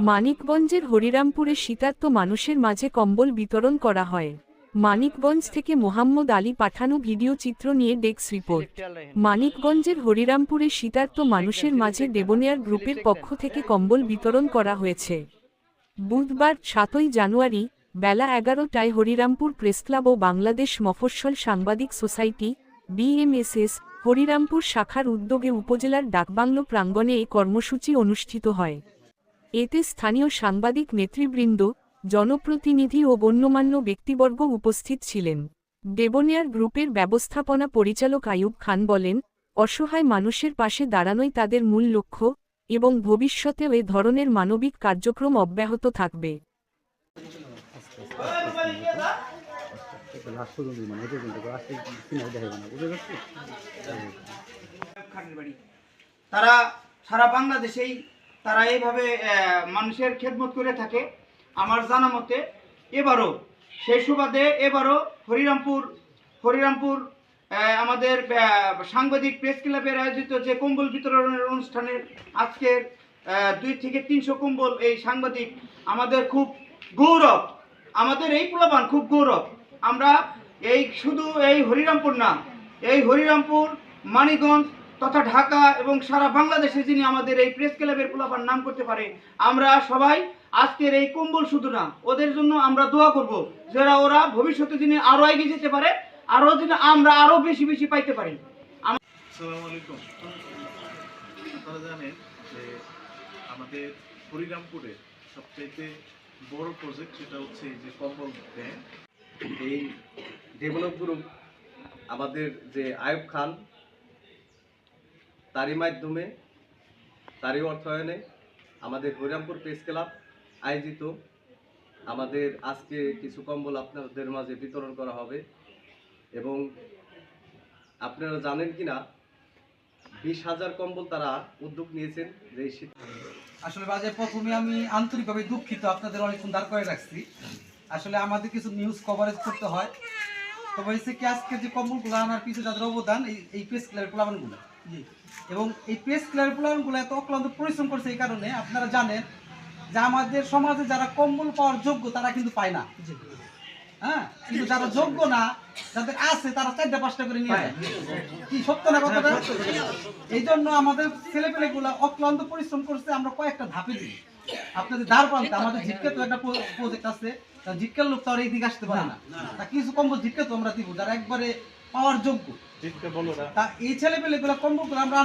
মানিকগঞ্জের হরিরামপুরে শীতার্ত মানুষের মাঝে কম্বল বিতরণ করা হয়। মানিকগঞ্জ থেকে মোহাম্মদ আলী পাঠানো ভিডিও চিত্র নিয়ে ডেস্ক রিপোর্ট। মানিকগঞ্জের হরিরামপুরে শীতার্ত মানুষের মাঝে দেবনেয়ার গ্রুপের পক্ষ থেকে কম্বল বিতরণ করা হয়েছে। বুধবার ৭ই জানুয়ারি বেলা ১১টায় হরিরামপুর প্রেসক্লাব ও বাংলাদেশ মফস্বল সাংবাদিক সোসাইটি BMSS হরিরামপুর শাখার উদ্যোগে উপজেলার ডাকবাংলো প্রাঙ্গণে এই কর্মসূচি অনুষ্ঠিত হয়। এতে স্থানীয় সাংবাদিক নেতৃবৃন্দ, জনপ্রতিনিধি ও গণ্যমান্য ব্যক্তিবর্গ উপস্থিত ছিলেন। দেবনেয়ার গ্রুপের ব্যবস্থাপনা পরিচালক আইয়ুব খান বলেন, অসহায় মানুষের পাশে দাঁড়ানোই তাদের মূল লক্ষ্য এবং ভবিষ্যতেও এ ধরনের মানবিক কার্যক্রম অব্যাহত থাকবে। তারা সারা বাংলাদেশেই তারা এইভাবে মানুষের খেদমত করে থাকে। আমার জানা মতে এবারও সেই সুবাদে হরিরামপুর আমাদের সাংবাদিক প্রেস ক্লাবের আয়োজিত যে কম্বল বিতরণের অনুষ্ঠানের আজকের 2 থেকে 300 কম্বল এই সাংবাদিক আমাদের খুব গৌরব, আমাদের এই পোলাপান খুব গৌরব। আমরা শুধু এই হরিরামপুর না, এই হরিরামপুর, মানিকগঞ্জ তথা ঢাকা এবং সারা বাংলাদেশে যিনি আমাদের এই প্রেস ক্লাবের পোলাপান নাম করতে পারে, আমরা সবাই আজকের এই কম্বল শুধু না, ওদের জন্য আমরা দোয়া করব যারা ওরা ভবিষ্যতে যিনি আরো এগিয়ে যেতে পারে, আরো যিনি আমরা আরো বেশি বেশি পাইতে পারি। আসসালামু আলাইকুম। আপনারা জানেন যে আমাদের হরিরামপুরে সবচেয়ে বড় প্রজেক্ট সেটা হচ্ছে যে কম্বল ব্যাংক। এই ডেভেলপ গ্রুপ আমাদের যে আইয়ুব খান তারই মাধ্যমে, তারই অর্থায়নে আমাদের হরিরামপুর প্রেস ক্লাব আয়োজিত আমাদের আজকে কিছু কম্বল আপনাদের মাঝে বিতরণ করা হবে। এবং আপনারা জানেন কিনা 20,000 কম্বল তারা উদ্যোগ নিয়েছেন। যে আসলে বাজে প্রথমে আমি আন্তরিকভাবে দুঃখিত, আপনাদের অনেকক্ষণ দাঁড় করে রাখছি। আসলে আমাদের কিছু নিউজ কভারেজ করতে হয়। তবে হচ্ছে কি আজকে যে কম্বলগুলো আনার পিছনে যাদের অবদান এই প্রেস ক্লাবের প্লাবনগুলো, এবং এই প্রেস ক্লাবের প্লাবনগুলো এত অক্লান্ত পরিশ্রম করছে এই কারণে আপনারা জানেন যে আমাদের সমাজে যারা কম্বল পাওয়ার যোগ্য তারা কিন্তু পায় না। হ্যাঁ, কিন্তু যারা যোগ্য না, যাদের আছে তারা 4টা-5টা করে নিয়ে যায়। কি সত্য না কথাটা? এই জন্য আমাদের ছেলেপেলেগুলা অক্লান্ত পরিশ্রম করছে। আমরা কয়েকটা ধাপে দিই আপনাদের দ্বার প্রান্তে। আমাদের ঝিটকে তো একটা প্রজেক্ট আছে, ঝিটকের লোক তো আর এইদিকে আসতে পারে না, তা কিছু কম্বল ঝিটকে তো আমরা দিব যারা একবারে পাওয়ার যোগ্য। তা এই ছেলেপেলেগুলা কম্বলগুলো আমরা